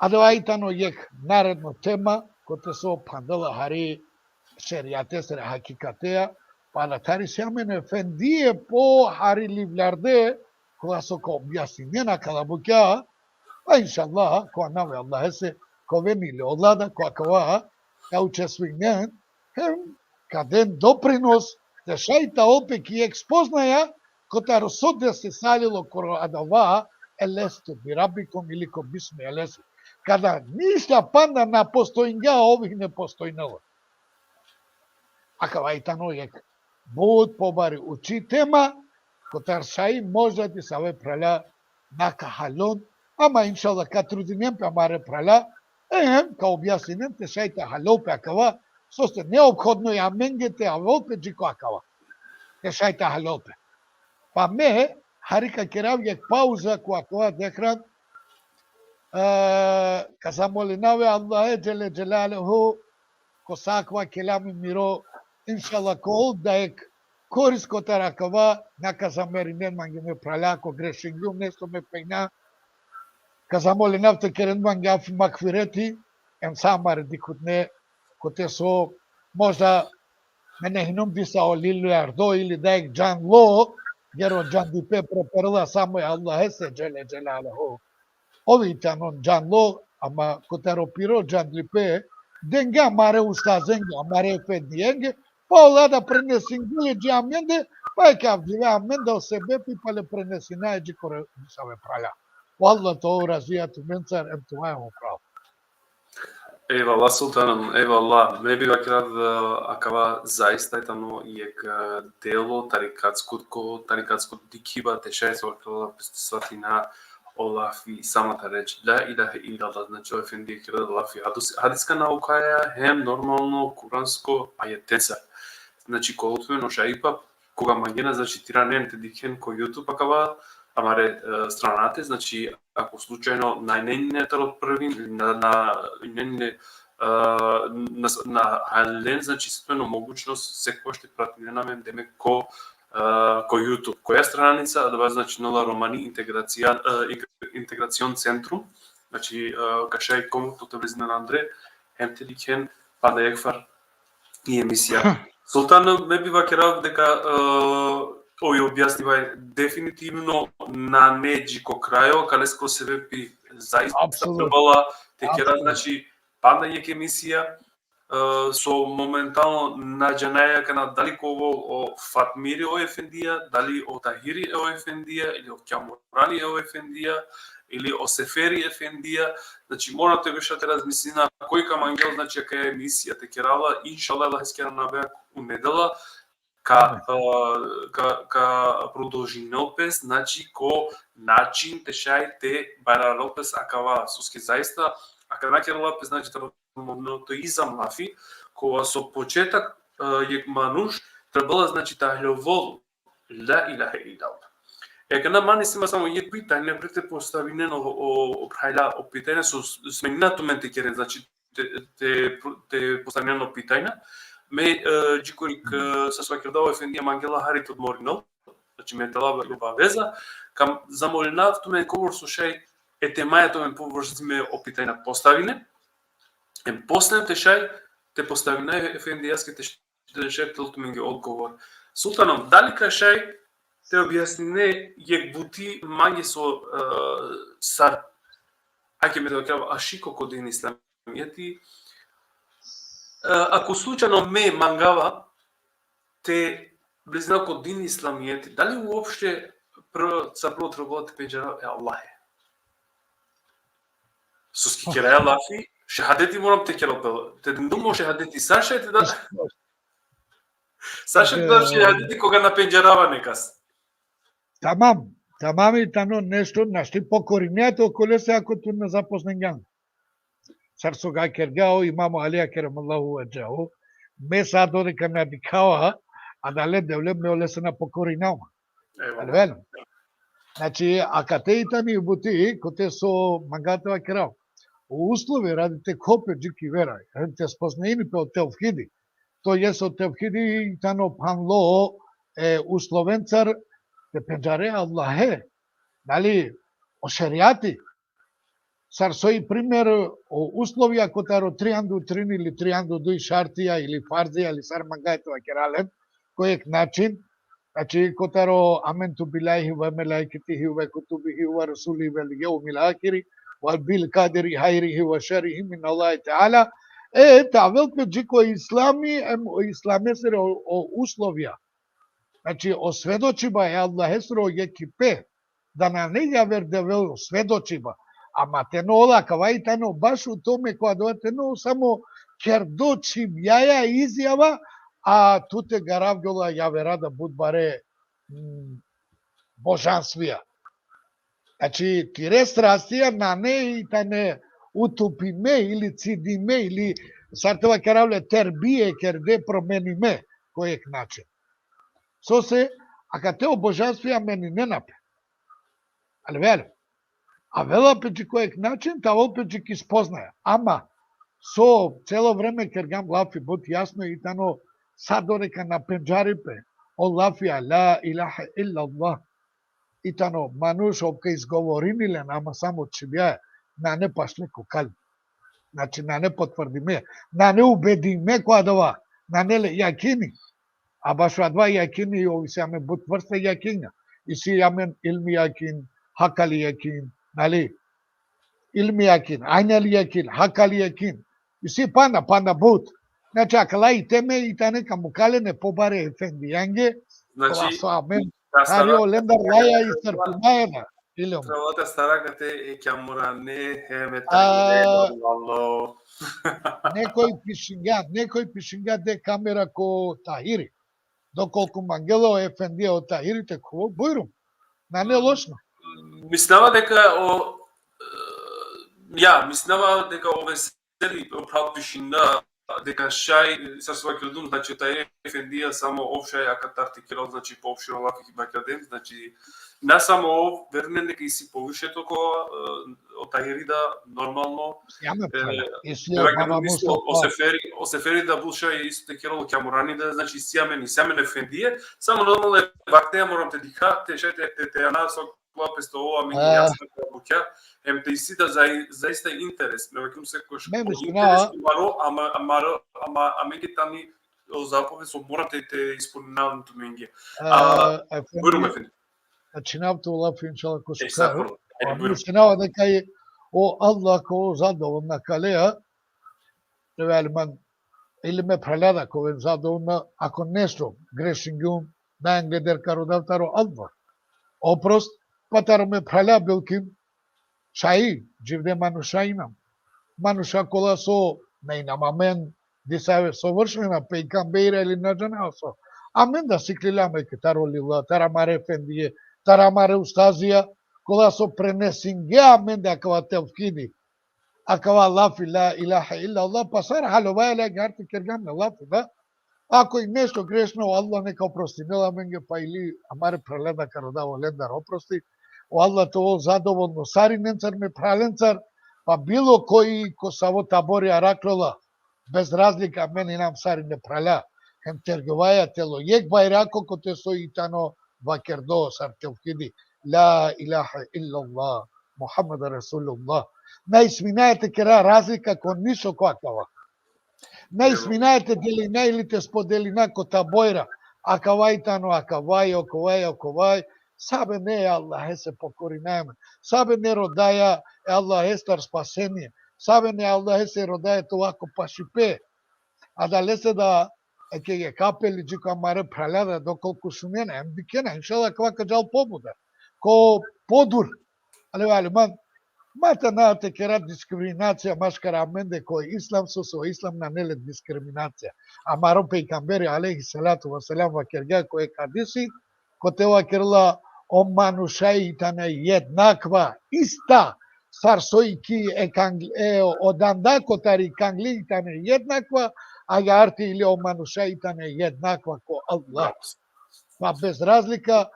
адавајтано јек наредно тема, коте со пандала хари шеријате сре хакикатеа, палатари сјамене фендие по хари ливлярде, кога со ко објаснена калабукја, па иншаллах, кога наве Аллах се, кога вениле одлада, кога кога, ја учесвињен, каден допринос, де шајта опек и експознаја, кота росоде се салило коро адава, елесто бирабиком или ко бисме елесто. Када ништа панда на постојнја, ових не постојнало. А кавајтано јек, буд побари учи тема, котар шај може да саве праля на кахалон, ама иншалла ка трудинем пе маре праля, ка објаснем те шајта халопе акава, состе необходно ја менгете аволпе джико акава. Те шајта халопе. Па ме, харика керав јек пауза која акава декран, ка замолинаве Аллахе джеле джелалеху, ко саква келами миро, иншалла ко да ек корис котар акава, нака замеринен манги ме праля, ко грешингјум, несто ме пејна, ка замолинав те керен манги афи макфирети, ем самаре дикутне, коте со, можда, мене хинум диса о лилу ардо или да ек джан ло, геро джан дипе преперла само е Аллахе се джеле джелалеху. Ови тянон джан ло, ама котаро пиро джан дипе, денга маре устазенге, маре федиенге, па ола да пренесингуле джаменде, па е кав диве аменда о себе пи па ле пренесина е джи коре саве праля. Валла тоа развијат менцар, ем това е право. Eyvallah sultanım, eyvallah. Me bi vakrat akava zaista je tamo jek delo tarikatsko dikiba te šest orkala svatina Olafi samata reč la ilaha illallah, znači efendi kira Olafi hadiska nauka je hem normalno kuransko ajetenca. Znači kolutmeno šaipa koga magena znači tiranen te diken ko YouTube akava amare stranate, znači ako slučajno najnenje talo prvi na halen, znači stvarno mogućnost se košte prati nenamen deme ko YouTube. Koja stranica, da znači Nola Romani Integracion Centrum, znači kašaj komu to te blizna na Andre, hem te diken, pa da jekfar i emisija. Sultan me bi vakerav дека ој објаснива дефинитивно на неџико крајо, каде ско себе би заиста требала те кера, значи, панда јек емисија со моментално наџанаја кана дали ково о Фатмири о Ефендија, дали о Тахири о Ефендија, или о Кјамурани о Ефендија, или о Сефери Ефендија, значи морате беше да размислина кој камангел, значи кај емисија те керала, иншалла Аллах искера набеа у недела, ka продолжи нопес, значи ко начин те шај те бара лопес акава суски заиста, ака накер лопес значи то изам лафи, кога со почетак јек мануш требала значи тахлевол ла илаха илlallah. Ека на мани сима само јек питање прете поставинено о прајла о питање со сменато менте керен, значи те поставинено питање. Ме джикорик со свакердава Ефендија Мангела Харит од Моринол, значи ме талава љуба веза, кам замолинав туме говор со шај етемајато ме поврзиме опитајна поставине. Ем после те шај те поставина Ефендијаске те шај телтуме ги одговор. Султаном, дали кај шај те објаснине јек бути мање со сар аќе ме да кажа ашико кодин исламијати. Ако случајно ме мангава те близина код дин исламијати, дали уопште прво требало те пенџера е Аллахе? Суски кера Аллахи, шехадети морам те керопел. Те думо шехадети сашајте да... Сашајте да шехадети кога на пенџерава некас. Тамам и тано нешто, нашти покоринјето околе се ако ту не запознен ѓан. Сарсога кергao имамо Алија керамаллаху ваџаху, ме са додека ме дикава, а да ле девле ме оле се на покоринама. Алвело. Значи, акатејта ни бути, коте со мангатава керав. У услови радите копе джики верај, те спознаини пе од Телфхиди. То јес од Телфхиди тано панло условен цар те пенџаре Аллахе, дали о шеријати, сар сој пример о условија котаро трианду трин или трианду дуј шартија или фарзија или сар мангајто акерален, којек начин, значи котаро аменту билајхи ва мелаикитихи ва кутубихи ва расулихи ва лијеумил ахири ва бил кадири хајрихи ва шарихи мин Аллахи Теала, тавелпе джико ислами, исламе се о условија. Значи, осведочиба е Аллах есро екипе, да на неја вердевел сведочиба, ама тено олакава и тено баш у томе која доа тено само кердочи јаја изјава, а туте гаравгола ја вера да буд баре божанствија. Значи, тире страстија на не и тане утупиме или цидиме или сартева керавле тербие керде промениме којек начин. Со се, ака те божанствија мени не напе. Али веле, а вела печи којек начин, та опечи ки спознаја. Ама, со цело време кергам лафи, бут јасно и тано садорека на пенџарипе, о лафија, ла илаха илла Аллах. И тано, мануш опка изговоринилен, ама само чибјаја, на не пашле кокали. Значи, на не потврдиме, на не убедиме која дова, на не јакини. А баш два јакини и ови се аме бут врста јакиња. И си јамен илми јакин, хакали јакин, нали? Илми јакин, ајнели јакин, хакали јакин. И си пана бут. Значи, акала и теме и та нека му калене побаре ефенди јанге, Значи, со амен, та харио лендар лаја и српунајна. Правата стара кате е кјамура, не е мета, А, нормално. некој пишинга де камера ко Тахири. Доколку Мангело ефендија од Тахирите ко бујрум. На не лошно. Мислева дека мислева дека ове сели прав пишинда дека шај са свој кредум, значи тај ефендија само овшај акатартикирал, значи поопширо лафи бакадем, значи не само верне дека и си повише токо од Тахирида нормално. Осефери да булша и исто текерало кјамурани да значи сиамен ефендија, само нормално вактеја морам те диха, те анасо клапесто ова ми јасно буќа, те и си да заиста интерес, не векум се кој интерес ама меѓу тани заповед со морам те исполнявам туменги. Бујрум ефенди. Чинавто лафи иншала ко се кажа. Чинава дека е о Аллах ко задоволна калеа, велман или ме преледа ко задоволна, ако нешто грешингум, најан гледер кародавтаро Аллах. Опрост, патаро ме прелеа билким, шаи, дживде мануша имам. Мануша кола со, не инам амен, дисаве совршена, пейкам бейра или наджанасо. Амен да сиклиламе кетаро лила, тарамаре фендие, тарамаре устазија, кола со пренесинге амен да акава телфкини. Акава лафи ла илаха илла Аллах, пасар халова ела гарти кергам на лафи, да? Ако и нешто грешно, Аллах нека опрости, нела менге па или амаре преледа кародаво лендар опрости, о Аллах тоа задоволно сариненцар ме праленцар, па било кој ко саво табори араклола, без разлика мен и нам сари не праля, хем тергуваја тело, јек байрако ко те со итано вакердо сар телфкиди, ла илаха илла Аллах, Мухаммад Расулуллах. Не изминајте кера разлика кон ништо коакава. Не изминајте делина или те споделина ко табојра, акавајтано, акавај, сабе не е Аллах се покори најме, сабе не родаја е Аллах стар спасение, сабе не Аллах се родаја толако пашипе, а да лесе да ќе ги капели джико амаре праляда доколку шумена, ем дикена, иншала квака джал побуда, ко подур, али мата на те кера дискриминација машкара аменде кој ислам со ислам на неле дискриминација. Амаро пейгамбери алейхи салату ва салам ва керга кој кадиси, котева керла о манушајитане еднаква, иста, сар сојки оданда котари канглиитане еднаква, а јарти или о манушајитане еднаква ко Аллах. Па без разлика,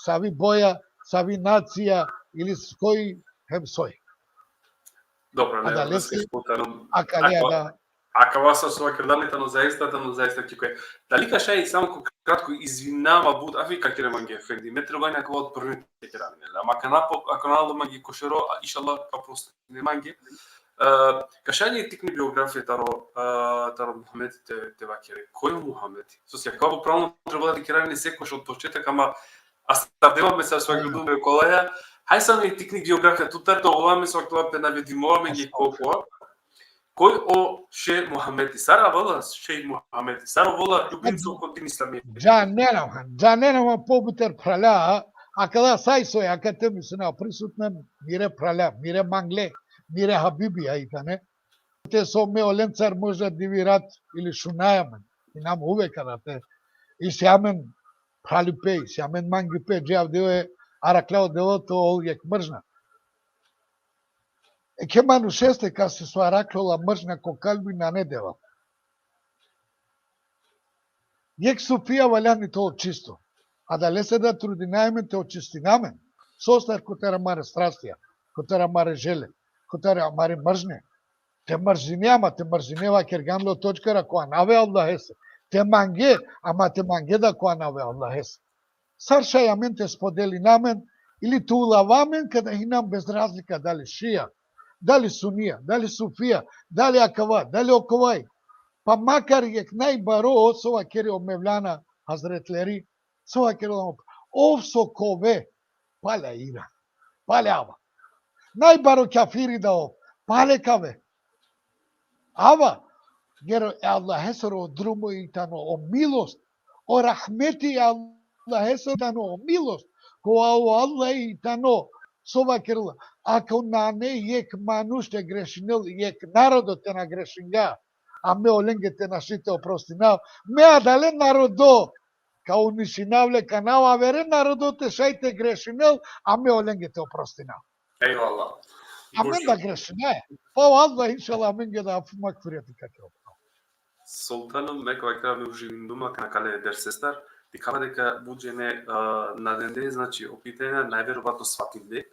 сави боја, сави нација или с кој хем сој. Добро, не да се спутарам. Ака вас со вакер дали, тано заиста ќе кој. Дали каша и само кратко извинава буд Африка кереманги ефенди. Не треба некој од првите керамни. Ама канал манги кошеро иншаллах па просто не манги. Кашање тикни биографија таро Мухамед те вакере. Кој е Мухамед? Со се како правилно треба да керамни секој од почеток, ама стартеваме се со гледаме колеја. Хај сам и тикни биографија тутар оваме со тоа пе наведимуваме ги колко. Кој о ше Мухамед Сара вола ше Мухамед Сара вола љубимцо кон дин исламија. Джаненама побутер праля, а када сајсој академи се на присутна мире праля, мире мангле, мире хабиби ајтане. Те со меолен цар може да ви рад или шунајамен. И нам увека да те. И сјамен пралипе, сјамен мангипе, джав деле араклао делото олјек мржна. Ке ману шесте ка се со араклола мржна ко калби на недела. Јек Софија валяни тоа чисто. А да лесе да трудинаеме те очистинамен. Состар котара маре страстија, котара маре желе, котара маре мржне. Те мрзинеама, те мрзинева керганло точкара која наве Аллах есе. Те манге, ама те манге да која наве Аллах есе. Сарша јамен те сподели намен или ту улавамен када инам без разлика дали шија, дали сунија, дали суфија, дали акава, дали оковај. Па макар јек најбаро сова кери обмевляна Хазретлери, сова кери овсо кове, паля ира, палява. Најбаро кафири да ов, пале каве. Ава, геро Аллах есоро друмо и тано о милост, о рахмети Аллах есоро тано о милост, која о Аллах и тано сова керла. Ако на не јек мануште грешинел, јек народот те нагрешинга, а ме оленге те нашите опростинав, ме адале народо, као нишинавле канава вере народот те шајте грешинел, а ме оленге те опростинав. Ејвалла. Амен да грешине. Па Аллах иншаллах амен ге да макфирети како. Султаном мекова краме уживин дума на кале дерсестар, дикава дека буџене на денде, значи опитена најверојатно сватилде.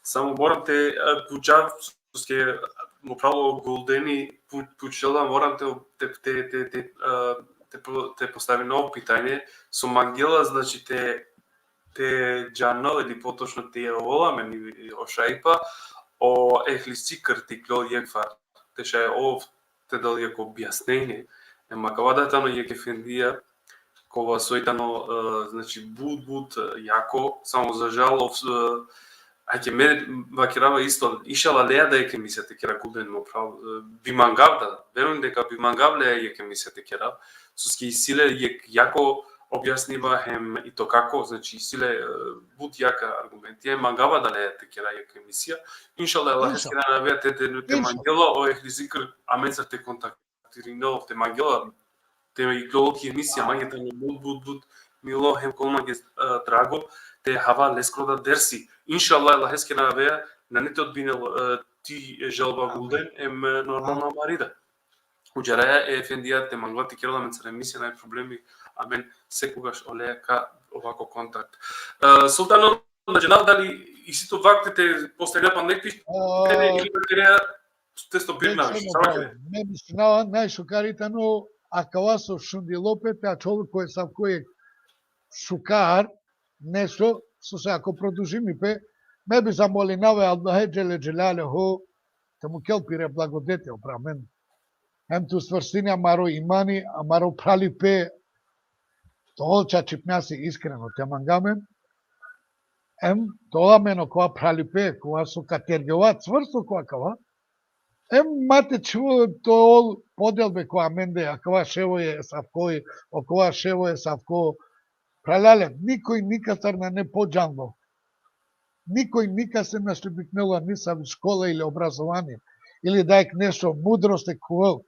Само морам те пуџав ске му право голдени пучела, морам те постави ново питање со мангела, значи те џано или поточно те оламен и ошајпа о ехлисци картикло јекфар. Те ше ов те дал јако објаснење. Ема кавадатано јек ефендија кога сојтано значи буд јако, само за жалов ајке ме вакирава исто ишала леја да јеке мисете кера кулден мо прав бимангавда верувам дека бимангавле јеке мисете кера со ски силе јек јако објаснива хем и то како значи силе буд јака аргументи е мангава да леја те кера јеке мисија иншалла Аллах ескера на веа те мангела о ехлизикр аменса те контактиринал те мангела те и клоки емисија мангета буд мило хем колмаге драго те хава лескрода дерси. Иншаллах Аллах ескена веа на нете одбинел ти желба гулден ем нормално марида. Уџараја е ефендија те манглати керала ме царе мисија нај проблеми, амен секогаш олеја ка овако контакт. Султано на дженал дали и сито вактите поставија па некви или бактерија те стопирна. Не мислинава најшукаритано акавасо шундилопете, а човек кој сам кој шукар нешто со се ако продужими пе ме би замолинаве Аллах джеле джелалеху те му келпире благодетел прамен ем ту сврстини амаро имани амаро прали пе тоа чачипњаси искрено те мангамен ем тоа мено која прали пе која со катергјова цврсто која кава ем мате чува тоа поделбе која менде акова шево е савкој окова шево е савко пралале, никој никатар на не поџанло. Никој ника се нашлебикнела ни са школа или образование, или дајк нешто мудрост е кувел.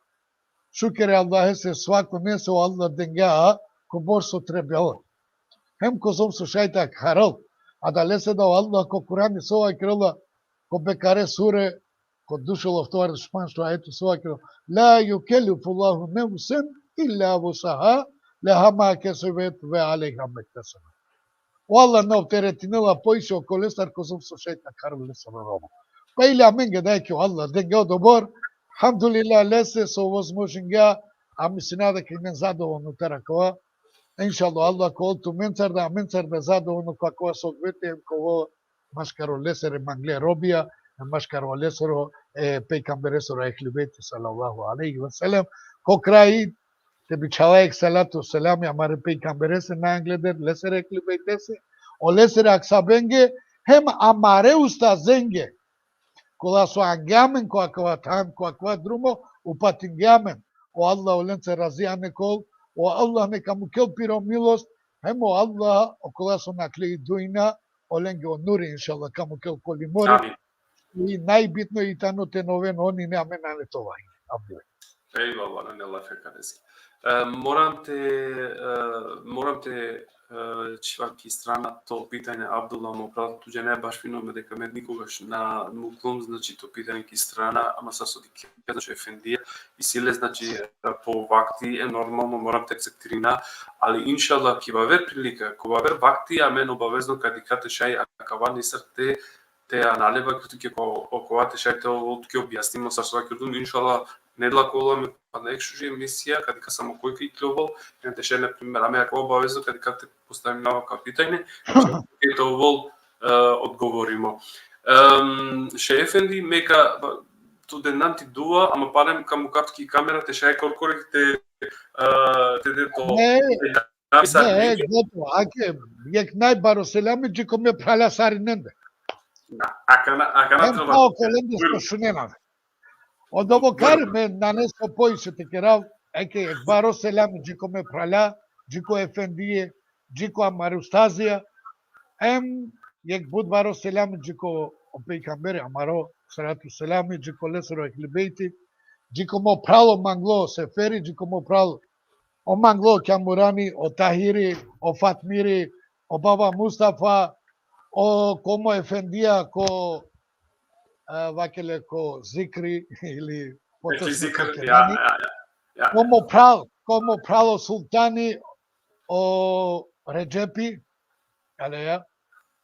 Шукере Аллах се свако не се Аллах денгаа, ко борсо требела. Хем ко зом со шајтак харал, а да лесе да Аллах ко Курани сова крила, ко бекаре суре, ко душело в това шпанство, а ето сова крила, ла юкелифу Аллаху нефсен илля вусаха, лехама кесовет ве алейха мектесена. Валла не оптеретинела поише околестар ко зом со шајтак харал лесе на рома. Па или аменге дајке Аллах денгео добор, Хамдулилlah лесе со возможнга, а ми се нада ке мен задоволно таракова, Иншаллах, Allah колту менцерда задоволно каква согвете кого машкаро лесере мангле робия, машкаро лесеро пейкамбересеро ехлибете салаллаху алейхи ва салям. Ко краи теби човек салату салам амаре пейкамбересе на англедер лесере ехлибетесе, о лесере аксабенге hem amare ustazenge. Кола со ангямен ко аква там ко аква друмо упатингямен. O Allah olense razijane kol, o Allah neka mu kelpiro milost, hemo Allah okolo su nakli duina, olenge o nuri inšallah kamu kel koli more, Amin. i najbitno i tano te noven oni ne amena ne tovaj. Eyvallah, Allah fekadesi. Moram te чиваки страна то питање Абдулла му правил туѓе не баш фино дека ме никогаш на муклум, значи то питање ки страна, ама са со дике, значи ефендија и силе, значи по вакти е нормално морам те акцептирина, али иншалла ки вавер прилика, ко вавер вакти а мен обавезно кади кате шај акавани срте те аналева като ке оковате шајте ол ке објаснимо са со вакирдум иншалла недла кола ме па некшужи емисија кади ка само кој ки клювал, не те ше на пример, ами ако обавезно кади кате поставим навака питање, ето овол одговоримо. Ше ефенди мека ту денам ти дуа, ама падем каму капки камерате шај коркорите те дето Ne, gotovo, ake, jek najbaro selami, džiko me prala sarinende. Акана Hem треба. kao kolende što šunenave. Od ovo kar me nanesko pojiše te kerav, eke jek baro selami, džiko me prala, džiko efendije, džiko amarustazija, hem jek bud baro selami, džiko opejkambere, amaro salatu selami, džiko lesero eklibejti, džiko mo pralo manglo seferi, džiko mo pralo o Manglo Kamurani, o Tahiri, o Fatmiri, o Baba Mustafa, o como Efendia, ko vakele ko Zikri ili como pralo Sultani, o Ređepi,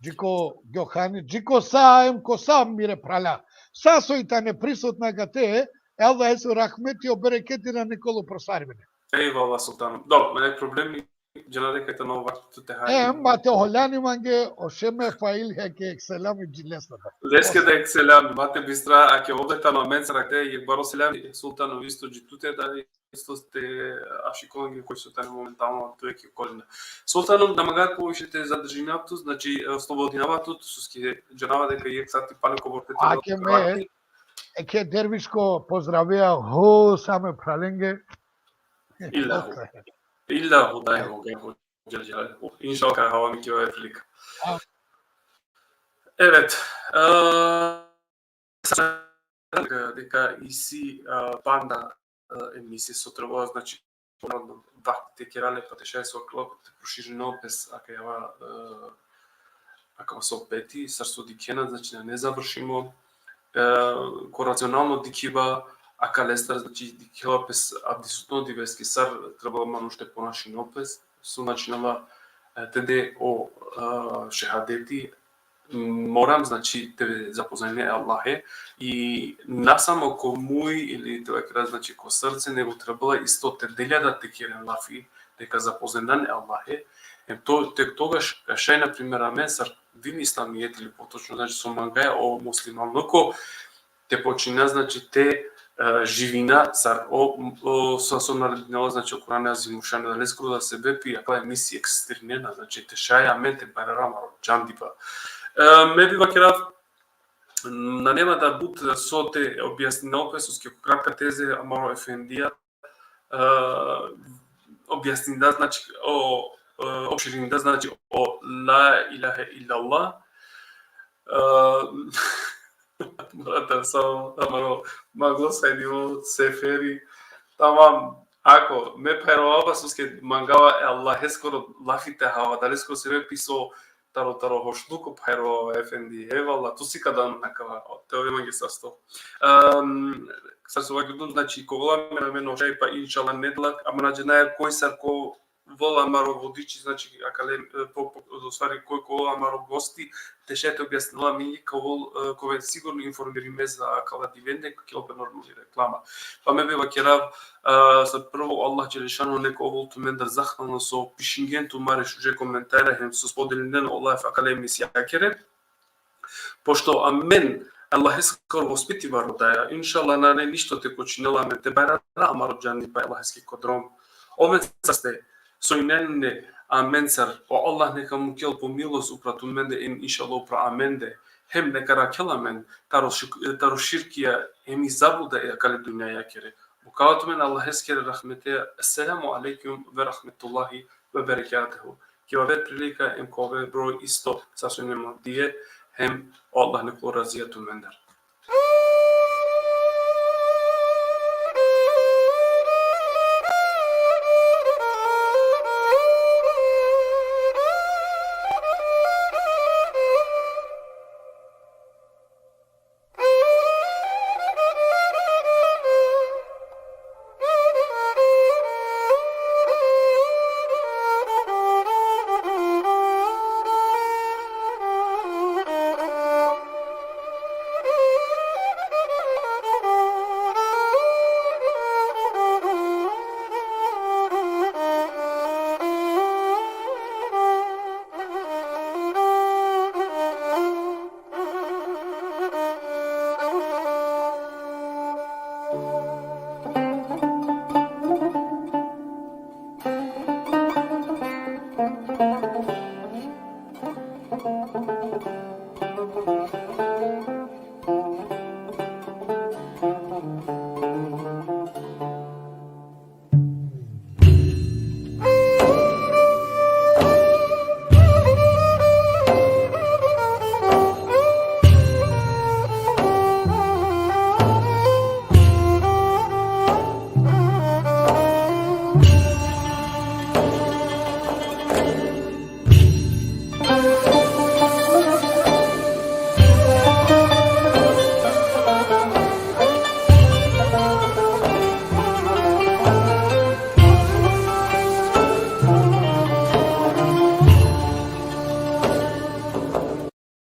Džiko Gjohani, Džiko Saem, ko sam mire prala. Sa su i tane prisutna ga te, Allah je su rahmeti o bereketi na Nikolu prosarvine. Eyvallah sultanım. Dobro, ne problemi cenare kayta no vakti te hay. Mate holani mange o sheme fail heke selam жилесна. Леске да екселам, бате бистра, аке одета на мен сракте и баро селам султано исто джитуте да исто сте ашиколги кои се тане моментално тоа е колина. Султаном да магар повишете задржинавто, значи слободинавато, суски джанава дека е сати пане ковортете. Аке ме еке дервишко поздравија ho саме праленге. Illa hudaje Hoca İnşallah hava mikro eflik. Evet. Дека иси панда емисија со требува, значи вахтите керале патешај со клопот проширено без ака јава ака со пети сарсо дикена, значи не завршимо корационално дикива ака лестар, значи дикелопес абсолютно дивески сар требало мануште понаши нопес со начинала теде о шехадети морам, значи тебе запознање Аллахе и насамо ко муј или тоа кра, значи ко срце него требала исто те делјада те керен лафи дека запознаен Аллахе то тек тогаш шај на пример амен сар дин исламиет или поточно значи со мангаја о муслиман ноко те почина, значи те живина сар со нареднела, значи Куран азимушан да лескро да се бепи ака емисија екстернена, значи те шаја менте барарамаро джандипа ме бива керав на нема да буд со те објаснено песоски кратка тезе амаро ефендија објасни да, значи о обширин да, значи о ла илаха иллаллах Брата, само амаро магло сајдиво сефери тамам ако ме перова суске мангава Аллахе скоро лафите хава дали скоро се писо таро хошлуко перова ефенди евалла ту си кадан накава тоа имање састо сасо вакидун, значи кола ме на мен ошај па иншалла недлак ама наџе наја кој сар ко vola maro vodiči, znači u stvari koji vola maro gosti, te še te objasnila mi kove sigurno informiri me za kala divende, ki opet normali reklama. Pa me biva kjerav, sa prvo Allah Đelešanu neko ovol tu men da zahvalno so pišingentu mareš uže komentare, hem su spodili den Allah akademiji sjakere, pošto amen, Allah skoro vospiti varo daja, inshallah na ne ništo te kočinela me te bara amaro džani pa Allah ski kodrom. Omen saste, so inenne amen sar, o Allah neka mu kel po milos upratu mende in inshallah upra amende, hem neka rakela men, taro širkija emi zabuda e akale dunja jakere. Bukavat men Allah eskere rahmete, assalamu alaikum ve rahmetullahi ve berekatuhu. Ki ove prilika em kove broj isto, sasvim nema dije, hem Allah neko razijatu mender.